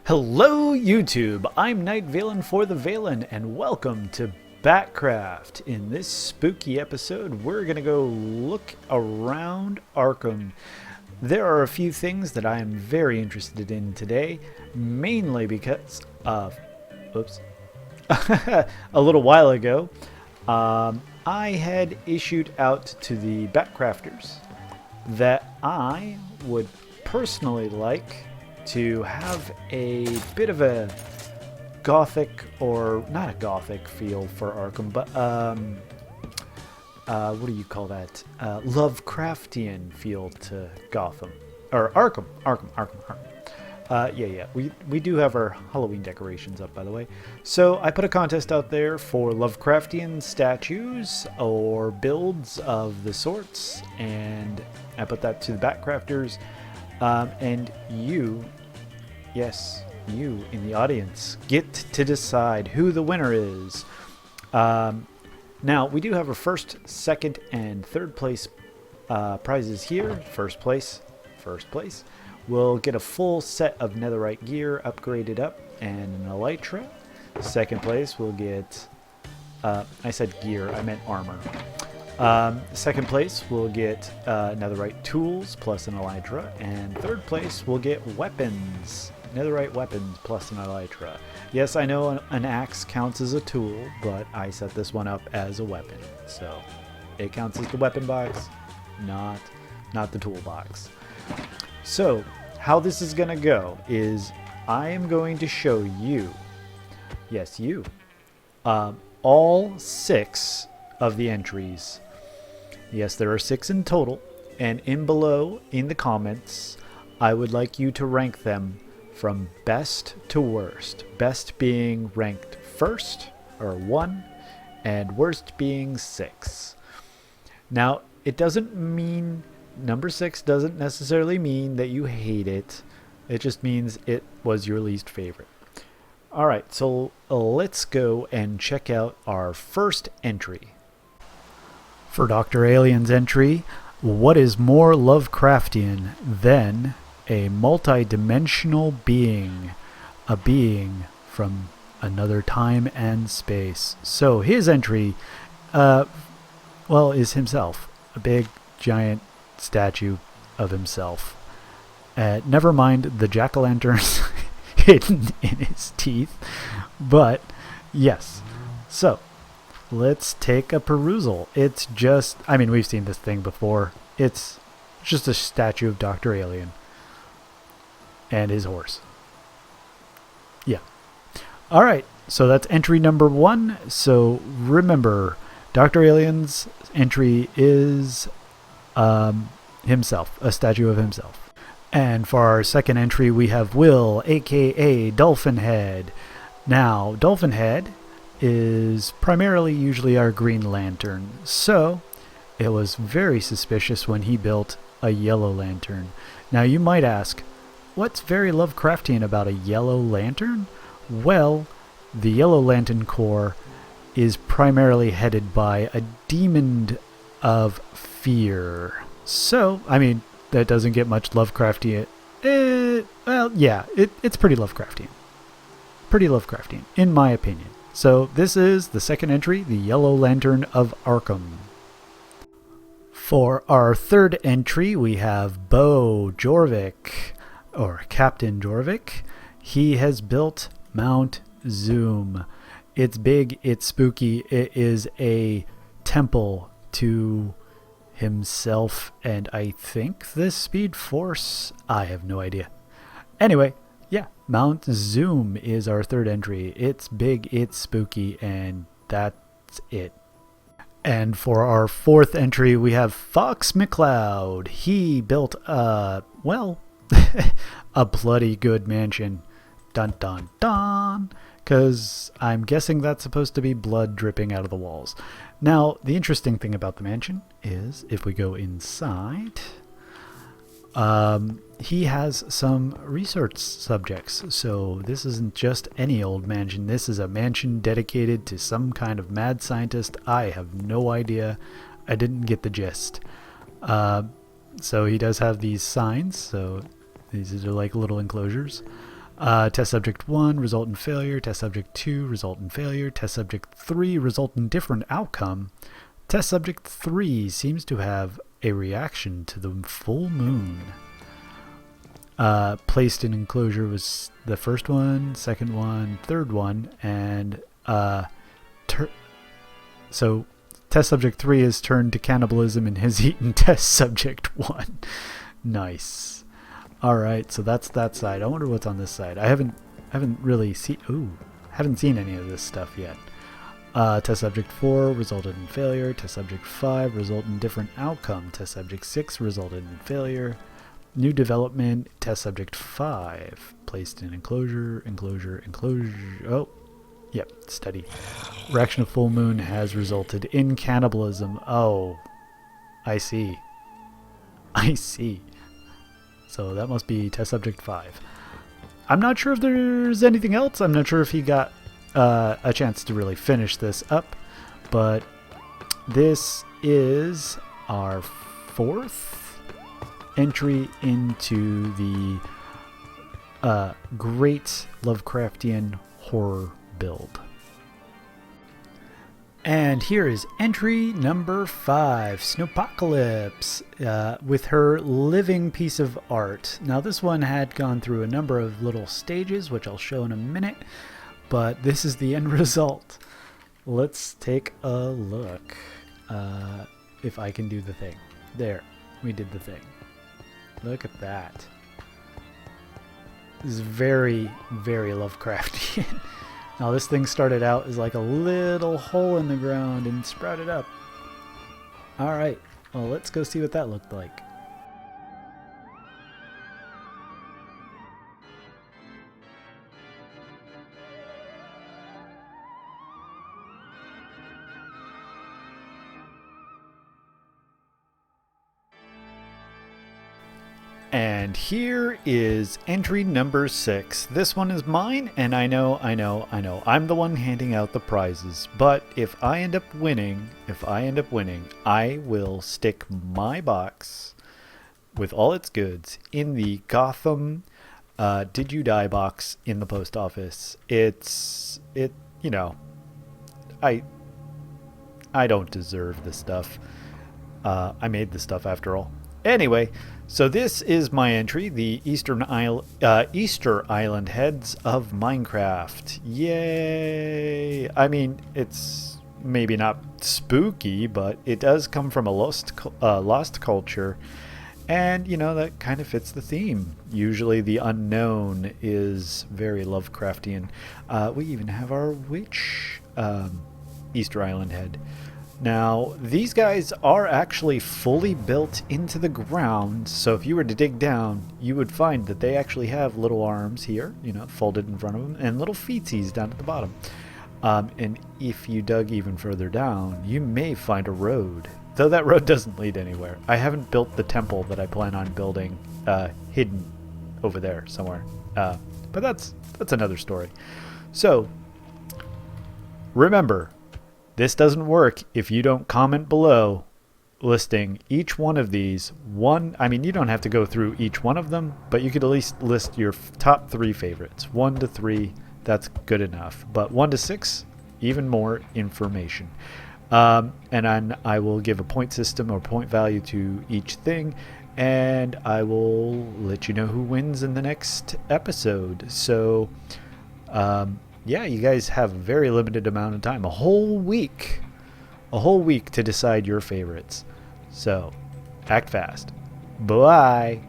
Hello YouTube, I'm Knight Vallin for the Vallin, and welcome to BatCraft. In this spooky episode, we're going to go look around Arkham. There are a few things that I am very interested in today, mainly because of, a little while ago, I had issued out to the BatCrafters that I would personally like to have a bit of a gothic, or not a gothic feel for Arkham, but what do you call that? Lovecraftian feel to Gotham, or Arkham. Yeah. We do have our Halloween decorations up, by the way. So I put a contest out there for Lovecraftian statues or builds of the sorts, and I put that to the BatCrafters, and you. Yes, you in the audience get to decide who the winner is. Now, we do have a first, second, and third place prizes here. First place will get a full set of netherite gear upgraded up and an elytra. Second place will get, I said gear, I meant armor. Second place will get netherite tools plus an elytra, and third place will get weapons. Netherite weapons plus an elytra. Yes, I know an axe counts as a tool, but I set this one up as a weapon, so it counts as the weapon box, not the toolbox. So how this is gonna go is I am going to show you, yes you, all 6 of the entries. Yes, there are 6 in total, and below in the comments I would like you to rank them from best to worst. Best being ranked first, or 1, and worst being 6. Now, it doesn't mean, number 6 doesn't necessarily mean that you hate it. It just means it was your least favorite. Alright, so let's go and check out our first entry. For Dr. Alien's entry, what is more Lovecraftian than a multi-dimensional being, a being from another time and space? So his entry, is himself, a big giant statue of himself. Never mind the jack-o'-lanterns hidden in his teeth, but yes. So let's take a perusal. It's just, I mean, we've seen this thing before. It's just a statue of Dr. Alien and his horse. Yeah. All right. So that's entry number 1. So remember, Dr. Alien's entry is himself, a statue of himself. And for our second entry, we have Will, aka Dolphin Head. Now, Dolphin Head is primarily usually our Green Lantern. So it was very suspicious when he built a Yellow Lantern. Now you might ask, what's very Lovecraftian about a Yellow Lantern? Well, the Yellow Lantern Corps is primarily headed by a demon of fear. So, I mean, that doesn't get much Lovecraftian. Well, yeah, it's pretty Lovecraftian. Pretty Lovecraftian, in my opinion. So this is the second entry, the Yellow Lantern of Arkham. For our third entry, we have Bo Jorvik, or Captain Jorvik. He has built Mount Zoom. It's big, it's spooky, it is a temple to himself, and I think the Speed Force. I have no idea. Anyway, yeah, Mount Zoom is our third entry. It's big, it's spooky, and that's it. And for our fourth entry, we have Fox McCloud. He built a bloody good mansion. Dun dun dun. Because I'm guessing that's supposed to be blood dripping out of the walls. Now, the interesting thing about the mansion is, if we go inside, he has some research subjects. So this isn't just any old mansion. This is a mansion dedicated to some kind of mad scientist. I have no idea. I didn't get the gist. So he does have these signs. So these are like little enclosures. Test subject 1, result in failure. Test subject 2, result in failure. Test subject 3, result in different outcome. Test subject 3 seems to have a reaction to the full moon. Placed in enclosure was the first one, second one, third one, and so test subject 3 has turned to cannibalism and has eaten test subject 1. Nice. Alright, so that's that side. I wonder what's on this side. I haven't really haven't seen any of this stuff yet. Test subject 4 resulted in failure. Test subject 5 resulted in different outcome. Test subject 6 resulted in failure. New development. Test subject 5 placed in enclosure. Oh, yep, study. Reaction of full moon has resulted in cannibalism. Oh, I see. So that must be test subject 5. I'm not sure if there's anything else. I'm not sure if he got a chance to really finish this up, but this is our 4th entry into the great Lovecraftian horror build. And here is entry number 5, Snowpocalypse, with her living piece of art. Now this one had gone through a number of little stages, which I'll show in a minute, but this is the end result. Let's take a look, if I can do the thing. There, we did the thing. Look at that. This is very, very Lovecraftian. Now this thing started out as like a little hole in the ground and sprouted up. Alright, well let's go see what that looked like. And here is entry number 6. This one is mine, and I know, I'm the one handing out the prizes. But if I end up winning, I will stick my box with all its goods in the Gotham Did You Die box in the post office. I don't deserve this stuff. I made this stuff after all. Anyway, so this is my entry, the Easter Island Heads of Minecraft. Yay! I mean, it's maybe not spooky, but it does come from a lost culture. And, that kind of fits the theme. Usually the unknown is very Lovecraftian. We even have our witch Easter Island head. Now, these guys are actually fully built into the ground, so if you were to dig down, you would find that they actually have little arms here, folded in front of them, and little feetsies down at the bottom. And if you dug even further down, you may find a road, though that road doesn't lead anywhere. I haven't built the temple that I plan on building hidden over there somewhere, but that's another story. So, remember, this doesn't work if you don't comment below listing each one of these. You don't have to go through each one of them, but you could at least list your top 3 favorites. 1 to 3, that's good enough. But 1 to 6, even more information. And then I will give a point system or point value to each thing, and I will let you know who wins in the next episode. So, yeah, you guys have a very limited amount of time, a whole week to decide your favorites. So, act fast. Bye.